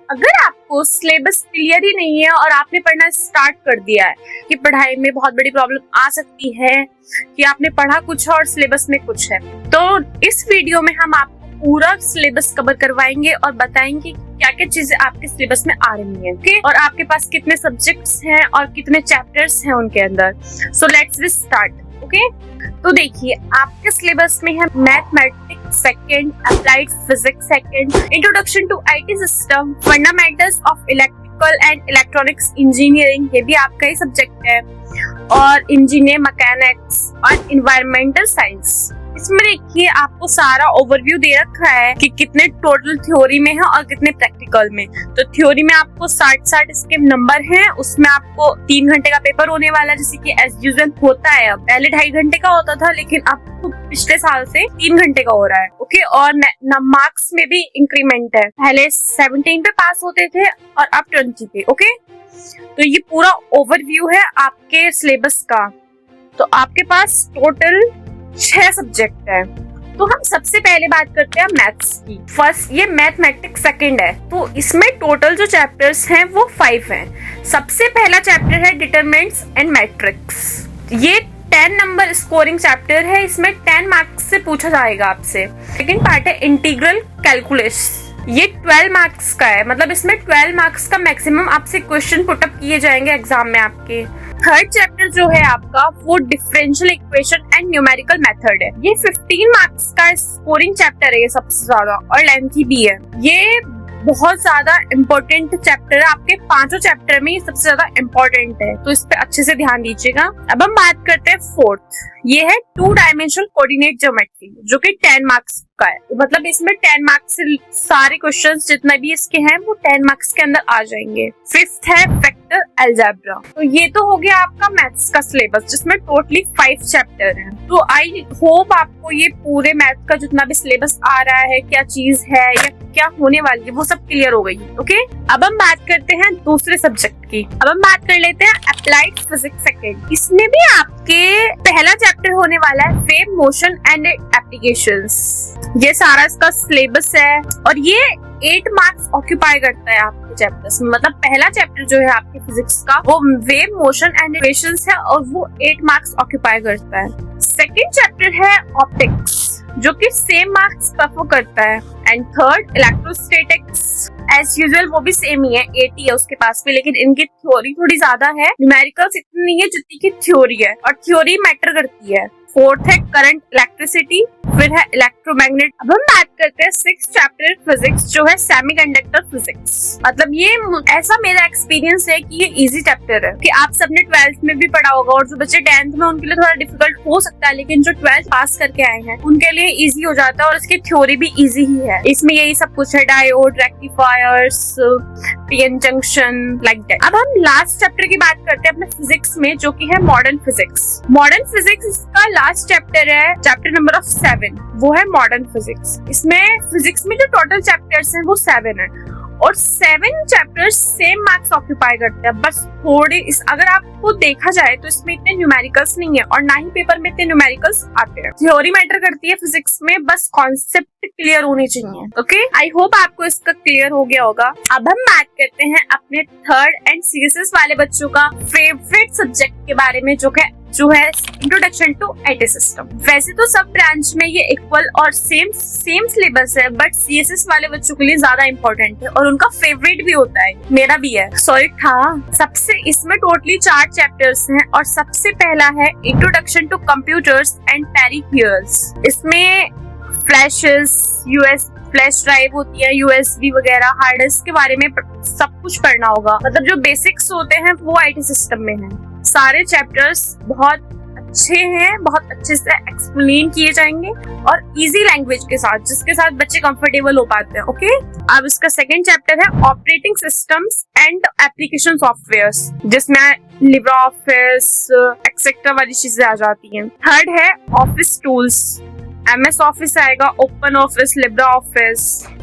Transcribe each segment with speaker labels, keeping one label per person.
Speaker 1: अगर आपको syllabus clear ही नहीं है और आपने पढ़ना स्टार्ट कर दिया है कि पढ़ाई में बहुत बड़ी प्रॉब्लम आ सकती है कि आपने पढ़ा कुछ और सिलेबस में कुछ है, तो इस वीडियो में हम आपको पूरा सिलेबस कवर करवाएंगे और बताएंगे क्या क्या चीजें आपके सिलेबस में आ रही हैं, ओके? और आपके पास कितने सब्जेक्ट्स हैं और कितने चैप्टर्स हैं उनके अंदर। So let's start, okay? तो देखिए, आपके सिलेबस में है mathematics second, applied physics second, introduction to IT system, fundamentals of electrical and electronics engineering, ये भी आपका ही सब्जेक्ट है, और इंजीनियर मैकेनिक्स और इन्वायरमेंटल साइंस। इसमें देखिए आपको सारा ओवरव्यू दे रखा है कि कितने टोटल थ्योरी में है और कितने प्रैक्टिकल में। तो थ्योरी में आपको 60 इसके नंबर हैं, उसमें आपको 3 घंटे का पेपर होने वाला है, जैसे कि एज यूजुअल होता है। अब पहले 2.5 घंटे का होता था, लेकिन अब तो पिछले साल से 3 घंटे का हो रहा है, ओके? और मार्क्स में भी इंक्रीमेंट है, पहले 17 पे पास होते थे और अब 20 पे, ओके? तो ये पूरा ओवरव्यू है आपके सिलेबस का। तो आपके पास टोटल 6 सब्जेक्ट है। तो हम सबसे पहले बात करते हैं मैथ्स की। फर्स्ट, ये मैथमेटिक्स सेकंड है, तो इसमें टोटल जो चैप्टर्स हैं वो 5 हैं। सबसे पहला चैप्टर है डिटरमिनेंट्स एंड मैट्रिक्स। ये 10 नंबर स्कोरिंग चैप्टर है, इसमें 10 मार्क्स से पूछा जाएगा आपसे। सेकंड पार्ट है इंटीग्रल कैलकुलस, ये 12 मार्क्स का है, मतलब इसमें 12 मार्क्स का मैक्सिमम आपसे क्वेश्चन पुटअप किए जाएंगे एग्जाम में आपके। थर्ड चैप्टर जो है आपका वो differential equation and numerical method है। ये 15 मार्क्स का स्कोरिंग चैप्टर है, ये सबसे ज्यादा और लेंथी भी है। ये बहुत ज्यादा इम्पोर्टेंट चैप्टर है, आपके 5 चैप्टर में ये सबसे ज्यादा इम्पोर्टेंट है, तो इस पे अच्छे से ध्यान दीजिएगा। अब हम बात करते हैं फोर्थ, ये है 2 डायमेंशनल कोऑर्डिनेट ज्योमेट्री, जो कि 10 मार्क्स का है। मतलब इसमें 10 मार्क्स से सारे क्वेश्चंस जितने भी इसके हैं वो 10 मार्क्स के अंदर आ जाएंगे। फिफ्थ है वेक्टर अलजेब्रा। तो ये तो हो गया आपका मैथ्स का सिलेबस, जिसमें टोटली 5 चैप्टर हैं। तो आई होप आपको ये पूरे मैथ का जितना भी सिलेबस आ रहा है, क्या चीज है या क्या होने वाली है, वो सब क्लियर हो गई, ओके? अब हम बात करते हैं दूसरे सब्जेक्ट की। अब हम बात कर लेते हैं अप्लाइड फिजिक्स सेकंड। इसमें भी आपके पहला चैप्टर होने वाला है वेव मोशन एंड एप्लीकेशंस। ये सारा इसका सिलेबस है और ये 8 मार्क्स ऑक्यूपाई करता है आपके चैप्टर्स में। मतलब पहला चैप्टर जो है आपके फिजिक्स का वो वेव मोशन एंड इक्वेशंस है और वो 8 मार्क्स ऑक्यूपाई करता है। सेकंड चैप्टर है ऑप्टिक्स, जो कि सेम मार्क्स कवर करता है। And third electrostatics, as usual वो भी सेम ही है, 80 है उसके पास भी, लेकिन इनकी थ्योरी थोड़ी ज्यादा है, न्यूमेरिकल्स इतनी नहीं है जितनी की थ्योरी है, और थ्योरी मैटर करती है। फोर्थ है करंट इलेक्ट्रिसिटी, फिर है इलेक्ट्रोमैग्नेट। अब हम बात करते हैं 6th चैप्टर फिजिक्स, जो है सेमीकंडक्टर फिजिक्स। मतलब ये ऐसा मेरा एक्सपीरियंस है कि ये इजी चैप्टर है, कि आप सबने 12th में भी पढ़ा होगा, और जो बच्चे 10th में उनके लिए थोड़ा डिफिकल्ट हो सकता है, लेकिन जो 12th पास करके आए हैं उनके लिए इजी हो जाता है, और इसकी थ्योरी भी इजी ही है। इसमें यही सब कुछ है, diode, rectifiers, PN junction, like that. अब हम लास्ट चैप्टर की बात करते हैं अपने फिजिक्स में, जो की है मॉडर्न फिजिक्स। मॉडर्न फिजिक्स का लास्ट चैप्टर है, चैप्टर नंबर 7, वो है मॉडर्न फिजिक्स। इसमें फिजिक्स में जो टोटल चैप्टर्स हैं वो 7 है, और 7 चैप्टर्स सेम मार्क्स ऑक्यूपाई करते हैं। बस थोड़े अगर आपको देखा जाए तो इसमें इतने न्यूमेरिकल्स नहीं है, और ना ही पेपर में इतने न्यूमेरिकल्स आते हैं। थ्योरी मैटर करती है फिजिक्स में, बस कॉन्सेप्ट क्लियर होने चाहिए, ओके? आई होप आपको इसका क्लियर हो गया होगा। अब हम बात करते हैं अपने थर्ड एंड सीएसएस वाले बच्चों का फेवरेट सब्जेक्ट के बारे में, जो है इंट्रोडक्शन टू आईटी सिस्टम। वैसे तो सब ब्रांच में ये इक्वल और सेम सिलेबस है, बट सीएसएस वाले बच्चों के लिए ज्यादा इंपॉर्टेंट है और उनका फेवरेट भी होता है, मेरा भी है, सॉरी था। सबसे इसमें टोटली 4 चैप्टर्स हैं, और सबसे पहला है introduction to computers and peripherals. इसमें फ्लैशेस, फ्लैश ड्राइव होती है, यूएसबी वगैरह, हार्ड डिस्क के बारे में सब कुछ पढ़ना होगा। मतलब जो बेसिक्स होते हैं वो आईटी सिस्टम में है। सारे चैप्टर्स बहुत अच्छे हैं, बहुत अच्छे से एक्सप्लेन किए जाएंगे और इजी लैंग्वेज के साथ, जिसके साथ बच्चे कंफर्टेबल हो पाते हैं, ओके? अब इसका सेकंड चैप्टर है operating systems and application softwares, जिसमें लिब्रे ऑफिस एक्सेट्रा वाली चीजें आ जाती हैं। थर्ड है ऑफिस टूल्स, एमएस ऑफिस आएगा, open office, Libre office,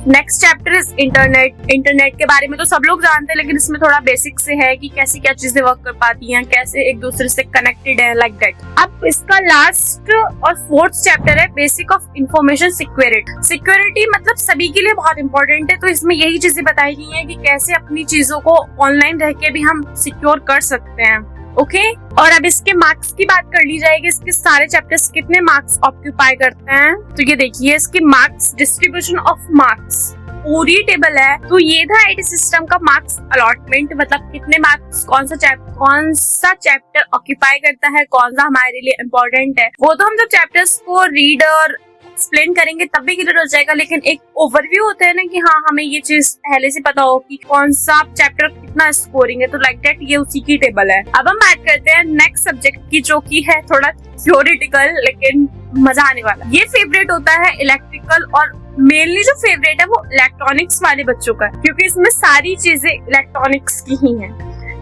Speaker 1: next chapter is internet. Internet के बारे में तो सब लोग जानते हैं, लेकिन इसमें थोड़ा बेसिक से है कि कैसी क्या चीजें वर्क कर पाती हैं, कैसे एक दूसरे से कनेक्टेड है, लाइक दैट। अब इसका लास्ट और फोर्थ चैप्टर है basic of information security. Security मतलब सभी के लिए बहुत इंपॉर्टेंट है, तो इसमें यही चीजें बताई गई हैं कि कैसे अपनी चीजों को ऑनलाइन रह के भी हम सिक्योर कर सकते हैं। ओके और अब इसके मार्क्स की बात कर ली जाएगी। इसके सारे चैप्टर्स कितने मार्क्स ऑक्यूपाई करते हैं, तो ये देखिए इसके मार्क्स, डिस्ट्रीब्यूशन ऑफ मार्क्स पूरी टेबल है। तो ये था आईटी सिस्टम का मार्क्स अलॉटमेंट, मतलब कितने मार्क्स कौन सा चैप्टर ऑक्यूपाई करता है, कौन सा हमारे लिए इम्पोर्टेंट है। वो तो हम जब चैप्टर्स को रीड और एक्सप्लेन करेंगे तब भी क्लियर हो जाएगा, लेकिन एक ओवरव्यू होता है ना कि हाँ हमें ये चीज पहले से पता हो कि कौन सा चैप्टर कितना स्कोरिंग है, तो लाइक दैट ये उसी की टेबल है। अब हम बात करते हैं नेक्स्ट सब्जेक्ट की, जो की है थोड़ा थ्योरेटिकल लेकिन मजा आने वाला। ये फेवरेट होता है इलेक्ट्रिकल, और मेनली जो फेवरेट है वो इलेक्ट्रॉनिक्स वाले बच्चों का, क्योंकि इसमें सारी चीजें इलेक्ट्रॉनिक्स की ही हैं,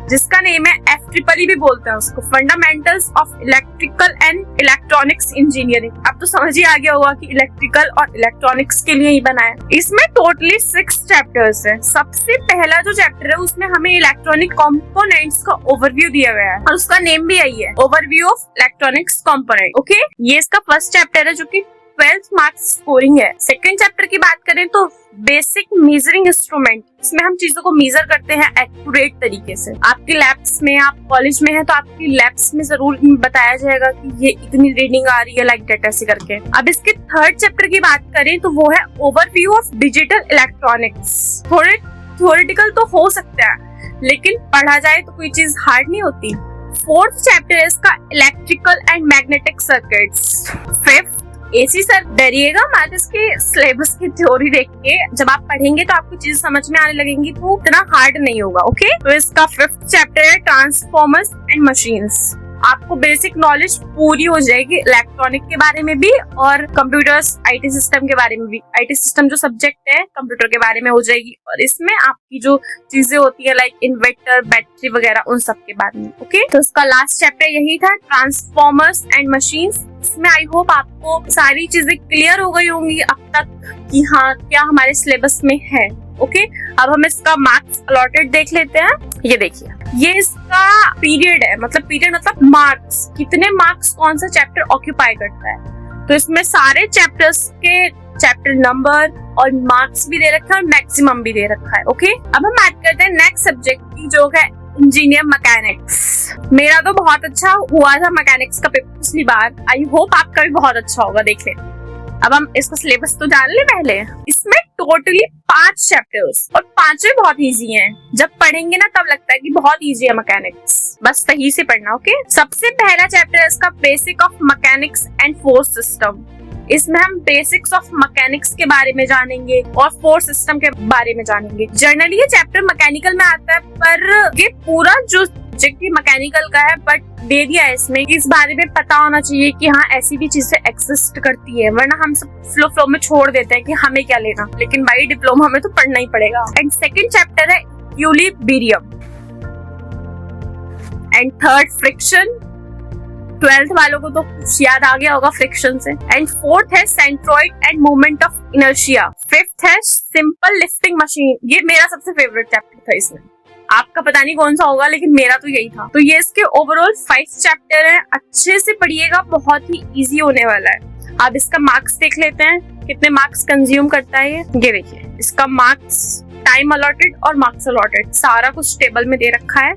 Speaker 1: जिसका नेम है FEEE भी बोलते हैं उसको, fundamentals of electrical and electronics engineering. अब तो समझ ही आ गया होगा कि इलेक्ट्रिकल और इलेक्ट्रॉनिक्स के लिए ही बना है। इसमें टोटली 6 चैप्टर्स है। सबसे पहला जो चैप्टर है उसमें हमें इलेक्ट्रॉनिक कंपोनेंट्स का ओवरव्यू दिया गया है, और उसका नेम भी यही है, overview of electronics component. Okay ये इसका फर्स्ट चैप्टर है जो कि 12 मार्क्स स्कोरिंग है। सेकंड चैप्टर की बात करें तो बेसिक मेजरिंग इंस्ट्रूमेंट, इसमें हम चीजों को मेजर करते हैं एक्यूरेट तरीके से। आपके लैब्स में, आप कॉलेज में है तो आपकी लैब्स में जरूर बताया जाएगा कि ये इतनी रीडिंग आ रही है, लाइक डेट ऐसे करके। अब इसके थर्ड चैप्टर की बात करें तो वो है ओवरव्यू ऑफ डिजिटल इलेक्ट्रॉनिक्स। थोड़े थ्योरेटिकल तो हो सकता है, लेकिन पढ़ा जाए तो कोई चीज हार्ड नहीं होती। फोर्थ चैप्टर है इसका electrical and magnetic circuits. Fifth AC sir डरिएगा मत, इसके सिलेबस की थ्योरी देख के जब आप पढ़ेंगे तो आपको चीज समझ में आने लगेंगी, तो इतना हार्ड नहीं होगा। ओके तो इसका फिफ्थ चैप्टर है ट्रांसफॉर्मर्स एंड मशीन्स। आपको बेसिक नॉलेज पूरी हो जाएगी इलेक्ट्रॉनिक के बारे में भी और कंप्यूटर्स आईटी सिस्टम के बारे में भी। आईटी सिस्टम जो सब्जेक्ट है कंप्यूटर के बारे में हो जाएगी, और इसमें आपकी जो चीजें होती है लाइक इन्वर्टर, बैटरी वगैरह, उन सब के बारे में। ओके तो इसका लास्ट चैप्टर यही था, ट्रांसफॉर्मर्स एंड मशीन्स। इसमें आई होप आपको सारी चीजें क्लियर हो गई होंगी अब तक कि हाँ क्या हमारे सिलेबस में है। ओके अब हम इसका मार्क्स अलॉटेड देख लेते हैं। ये देखिए ये इसका पीरियड है, मतलब मार्क्स, कितने मार्क्स कौन सा चैप्टर ऑक्यूपाई करता है। तो इसमें सारे चैप्टर्स के चैप्टर नंबर और मार्क्स भी दे रखा है और मैक्सिमम भी दे रखा है। ओके अब हम बात करते हैं नेक्स्ट सब्जेक्ट की, जो है इंजीनियर मैकेनिक्स। मेरा तो बहुत अच्छा हुआ था मैकेनिक्स का पेपर पिछली बार, आई होप आपका भी बहुत अच्छा होगा, देख ले। अब हम इसका सिलेबस तो जान ले पहले। इसमें टोटली 5 चैप्टर्स और 5 बहुत इजी हैं। जब पढ़ेंगे ना तब लगता है कि बहुत इजी है मैकेनिक्स, बस सही से पढ़ना। ओके सबसे पहला चैप्टर है इसका basic of mechanics and force system. इसमें हम बेसिक्स ऑफ मैकेनिक्स के बारे में जानेंगे और फोर्स सिस्टम के बारे में जानेंगे। जनरली ये चैप्टर मैकेनिकल में आता है, पर ये पूरा जो सब्जेक्ट मैकेनिकल का है, बट दे दिया है इसमें इस बारे में पता होना चाहिए कि हाँ ऐसी भी चीजें एक्सिस्ट करती है, वरना हम सब फ्लो में छोड़ देते हैं कि हमें क्या लेना। लेकिन भाई डिप्लोमा में तो पढ़ना ही पड़ेगा। एंड सेकंड चैप्टर है equilibrium, and third friction. 12th वालों को तो कुछ याद आ गया होगा फ्रिक्शन से। एंड फोर्थ है centroid end moment of inertia. Fifth है सिंपल लिफ्टिंग मशीन। ये मेरा सबसे फेवरेट चैप्टर था इसमें, आपका पता नहीं कौन सा होगा, लेकिन मेरा तो यही था। तो ये इसके ओवरऑल 5 चैप्टर हैं, अच्छे से पढ़िएगा, बहुत ही इजी होने वाला है। अब इसका मार्क्स देख लेते हैं, कितने मार्क्स कंज्यूम करता है ये देखिए। इसका मार्क्स, टाइम अलॉटेड और मार्क्स अलॉटेड सारा कुछ टेबल में दे रखा है,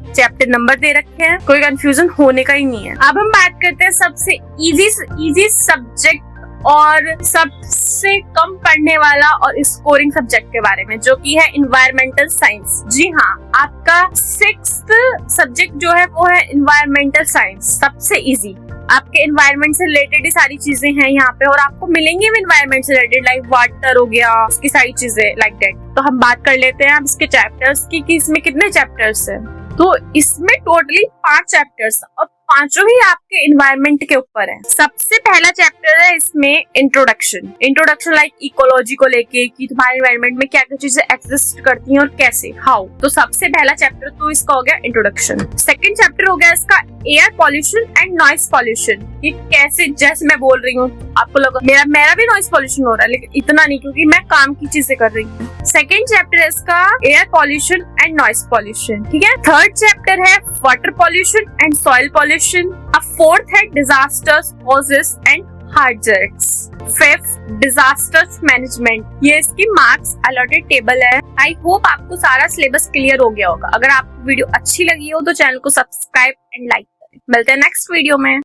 Speaker 1: चैप्टर नंबर दे रखे हैं, कोई कंफ्यूजन होने का ही नहीं है। अब हम बात करते हैं सबसे इजी सब्जेक्ट और सबसे कम पढ़ने वाला और स्कोरिंग सब्जेक्ट के बारे में, जो कि है एनवायरमेंटल साइंस। जी हाँ, आपका 6th सब्जेक्ट जो है वो है एनवायरमेंटल साइंस, सबसे इजी। आपके एनवायरमेंट से रिलेटेड ही सारी चीजें हैं यहाँ पे, और आपको मिलेंगे भी एनवायरमेंट से रिलेटेड, लाइक वाटर हो गया, उसकी सारी चीजें लाइक दैट। तो हम बात कर लेते हैं अब इसके चैप्टर्स की कि इसमें कितने चैप्टर्स हैं। तो इसमें टोटली 5 चैप्टर्स और 5 ही आपके एनवायरमेंट के ऊपर है। सबसे पहला चैप्टर है इसमें इंट्रोडक्शन लाइक इकोलॉजी को लेके कि तुम्हारे एनवायरमेंट में क्या क्या चीजें एग्जिस्ट करती हैं और कैसे, हाउ। तो सबसे पहला चैप्टर तो इसका हो गया इंट्रोडक्शन। सेकंड चैप्टर हो गया इसका air pollution and noise pollution. ये कैसे, जैसे मैं बोल रही हूँ आपको लगा मेरा भी नॉइस पॉल्यूशन हो रहा है, लेकिन इतना नहीं क्योंकि मैं काम की चीजें कर रही हूँ। सेकेंड चैप्टर है इसका air pollution and noise pollution, ठीक है। थर्ड चैप्टर है water pollution and soil pollution. अब फोर्थ है disasters causes and hazards। Fifth disasters management. ये इसकी मार्क्स अलॉटेड टेबल है। आई होप आपको सारा सिलेबस क्लियर हो गया होगा। अगर आपको वीडियो अच्छी लगी हो तो चैनल को सब्सक्राइब एंड लाइक करें। मिलते हैं नेक्स्ट वीडियो में।